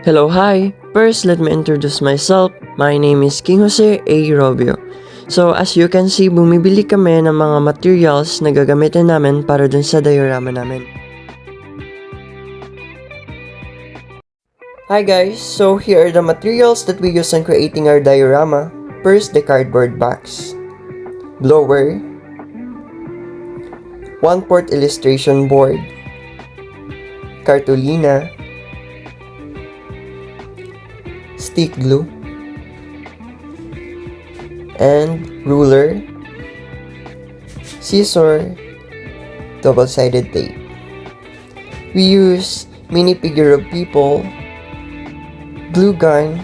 Hello, hi! First, let me introduce myself. My name is King Jose A. Robio. So, as you can see, bumibili kami ng mga materials na gagamitin namin para dun sa diorama namin. Hi guys! So, here are the materials that we use in creating our diorama. First, the cardboard box, blower, 1/4 illustration board, cartolina, stick glue, and ruler, scissor, double-sided tape. We use mini figure of people, glue gun,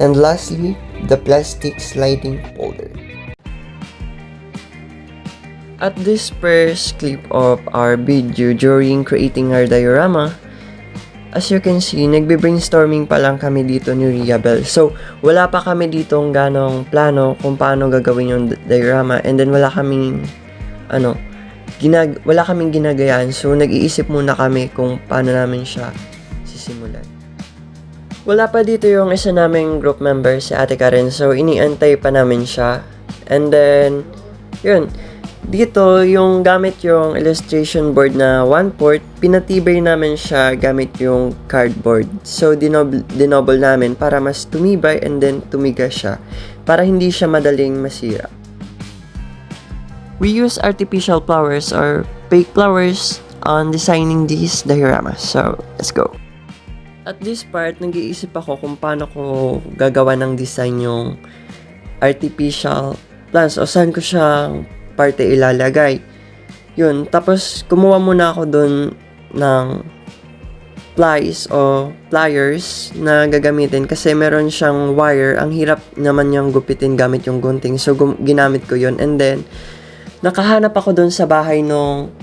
and lastly, the plastic sliding folder. At this first clip of our video during creating our diorama, as you can see, nagbe-brainstorming pa lang kami dito ni Riabel. So, wala pa kami ditong ganong plano kung paano gagawin yung diorama, and then wala kaming ginagayaan. So, nag-iisip muna kami kung paano namin siya sisimulan. Wala pa dito yung isa naming group member, si Ate Karen. So, iniantay pa namin siya. And then, yun. Dito, yung gamit yung illustration board na 1/4, pinatibay namin siya gamit yung cardboard. So, dinoble namin para mas tumibay and then tumigas siya. Para hindi siya madaling masira. We use artificial flowers or fake flowers on designing these dioramas. So, let's go! At this part, nag-iisip ako kung paano ko gagawa ng design yung artificial plants o saan ko siyang parte ilalagay. Yun, tapos kumuha muna ako dun ng pliers na gagamitin kasi meron siyang wire. Ang hirap naman niyang gupitin gamit yung gunting. So, ginamit ko yun. And then, nakahanap ako dun sa bahay nung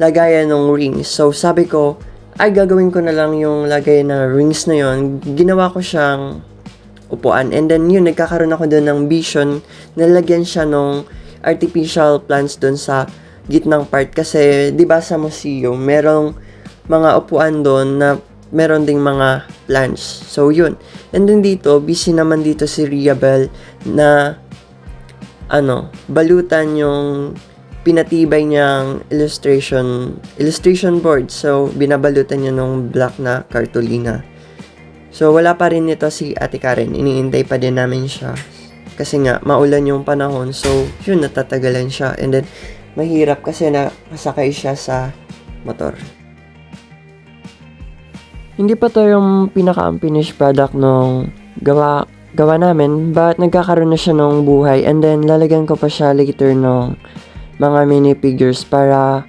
lagayan ng rings. So, sabi ko, ay gagawin ko na lang yung lagay na rings na yon. Ginawa ko siyang upuan. And then yun, nagkakaroon ako doon ng vision. Nalagyan siya ng artificial plants doon sa gitnang part. Kasi, di ba sa museum, merong mga upuan doon na meron ding mga plants. So, yun. And then dito, busy naman dito si Riabel na balutan yung pinatibay niyang illustration board. So, binabalutan niya nung black na cartolina. So, wala pa rin nito si Ate Karen. Iniintay pa din namin siya. Kasi nga, maulan yung panahon. So, yun, natatagalan siya. And then, mahirap kasi nakasakay siya sa motor. Hindi pa to yung pinaka-unfinished product nung gawa namin. But, nagkakaroon na siya ng buhay. And then, lalagyan ko pa siya later nung mga mini figures para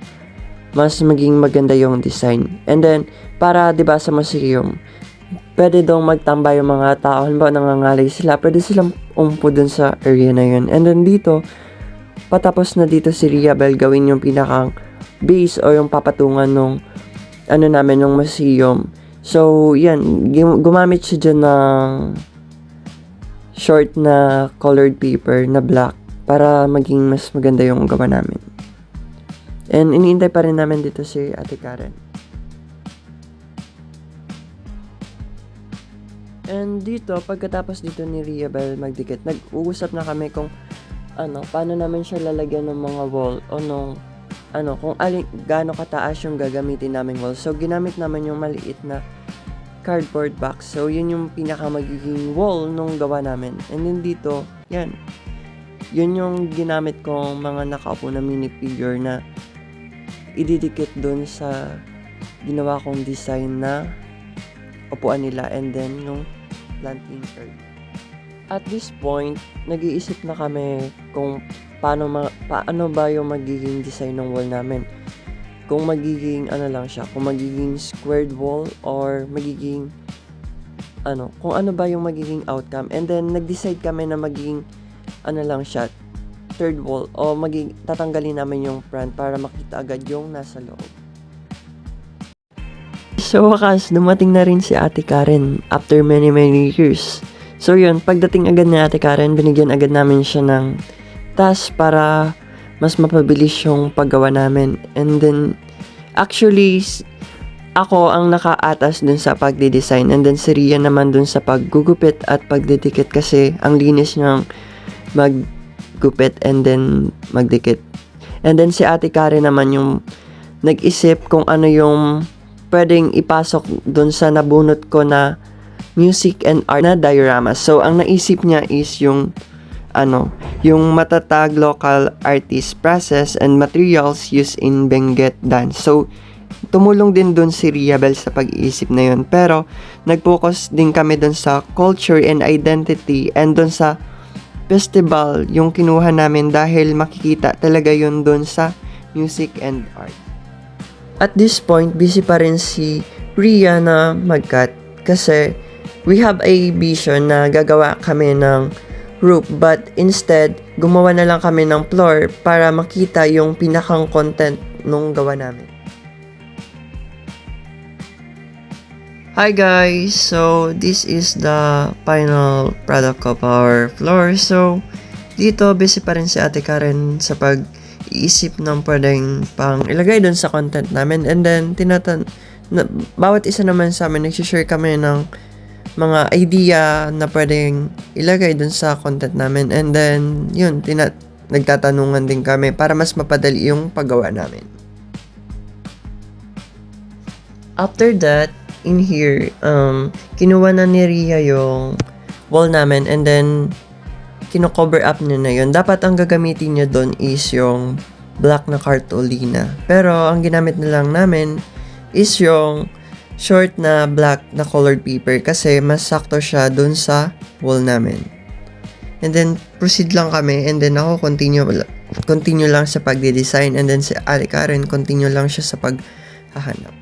mas maging maganda yung design. And then, para 'di ba sa museum, pwede daw magtambay yung mga tao. Halimbawa, nangangalay sila, pwede silang umpo dun sa area na yun. And then dito, patapos na dito si Riabel gawin yung pinakang base o yung papatungan nung namin, nung museum. So, yan, gumamit siya dyan ng short na colored paper na black para maging mas maganda yung gawa namin. And iniintay pa rin namin dito si Ate Karen. And dito, pagkatapos dito ni Riabel magdikit, nag-uusap na kami kung paano namin siya lalagyan ng mga wall o kung gaano kataas yung gagamitin naming wall. So, ginamit naman yung maliit na cardboard box. So, yun yung pinaka magiging wall nung gawa namin. And then dito, yan. Yun yung ginamit kong mga nakaupo na mini figure na ididikit dun sa ginawa kong design na upuan nila and then yung planting earth. At this point, nag-iisip na kami kung paano ba yung magiging design ng wall namin. Kung magiging lang siya, kung magiging squared wall or magiging kung ano ba yung magiging outcome. And then nag-decide kami na magiging lang siya, third wall o tatanggalin namin yung front para makita agad yung nasa loob. So, wakas, dumating na rin si Ate Karen after many years. So, yun, pagdating agad ni Ate Karen, binigyan agad namin siya ng task para mas mapabilis yung paggawa namin. And then, actually, ako ang nakaatas dun sa pagdidesign, and then si Ria naman dun sa paggugupit at pagdidikit kasi ang linis niyang maggupit and then magdikit. And then si Ate Karen naman yung nag-isip kung ano yung pwedeng ipasok dun sa nabunot ko na music and art na diorama. So ang naisip niya is yung yung matatag local artist process and materials used in Benguet dance. So, tumulong din dun si Riabel sa pag-iisip na yun. Pero, nag-focus din kami dun sa culture and identity and dun sa festival yung kinuha namin dahil makikita talaga yun dun sa music and art. At this point, busy pa rin si Ria na mag-cut kasi we have a vision na gagawa kami ng roof, but instead, gumawa na lang kami ng floor para makita yung pinakang content nung gawa namin. Hi guys! So, this is the final product of our floor. So, dito, busy pa rin si Ate Karen sa pag-iisip ng pwedeng pang ilagay dun sa content namin. And then, bawat isa naman sa amin, nagsishare kami ng mga idea na pwedeng ilagay dun sa content namin. And then, yun, nagtatanungan din kami para mas mapadali yung paggawa namin. After that, in here, kinuha na ni Ria yung wall namin and then, kino-cover up niya na yun. Dapat ang gagamitin niya dun is yung black na cartolina. Pero, ang ginamit na lang namin is yung short na black na colored paper kasi mas sakto siya dun sa wall namin. And then, proceed lang kami and then ako continue lang sa pagde-design and then si Ate Karen continue lang siya sa paghahanap.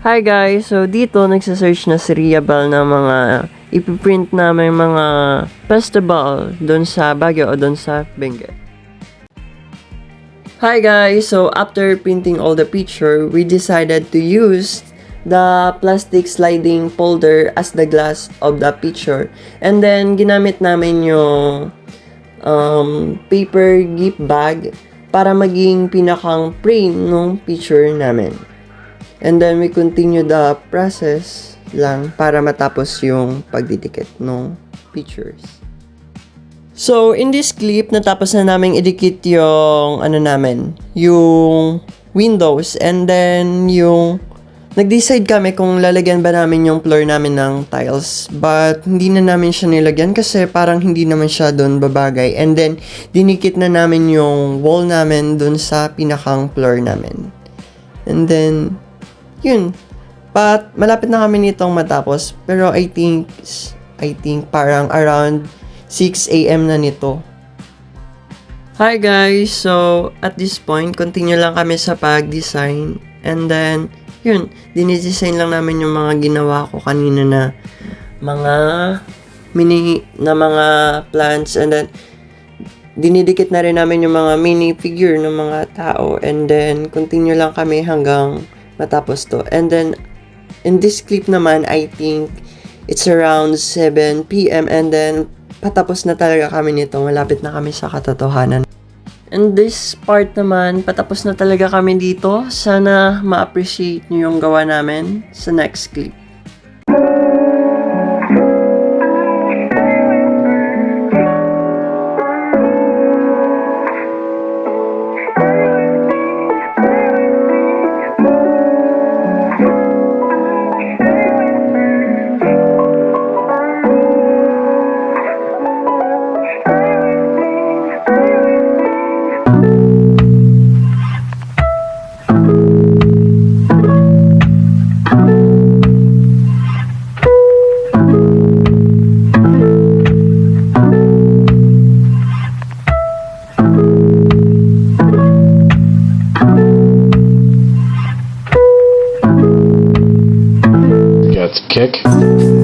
Hi guys! So dito nagsasearch na si Riabel ng mga ipiprint na may mga festival doon sa Baguio o doon sa Benguet. Hi guys! So after printing all the picture, we decided to use the plastic sliding folder as the glass of the picture. And then ginamit namin yung paper gift bag para maging pinakang frame ng picture namin. And then we continue the process lang para matapos yung pagdidikit ng pictures. So, in this clip, natapos na namin idikit yung yung windows, and then yung nag-decide kami kung lalagyan ba namin yung floor namin ng tiles, but hindi na namin siya nilagyan kasi parang hindi naman siya doon babagay. And then, dinikit na namin yung wall namin doon sa pinakang floor namin. And then, yun. But, malapit na kami nitong matapos. Pero I think parang around 6 AM na nito. Hi guys! So, at this point, continue lang kami sa pag-design. And then, yun. Dinidesign lang namin yung mga ginawa ko kanina na mga mga plants. And then, dinidikit na rin namin yung mga mini figure ng mga tao. And then, continue lang kami hanggang matapos to. And then, in this clip naman, I think it's around 7 PM and then patapos na talaga kami nito. Malapit na kami sa katotohanan. And this part naman, patapos na talaga kami dito. Sana ma-appreciate nyo yung gawa namin sa next clip. kick.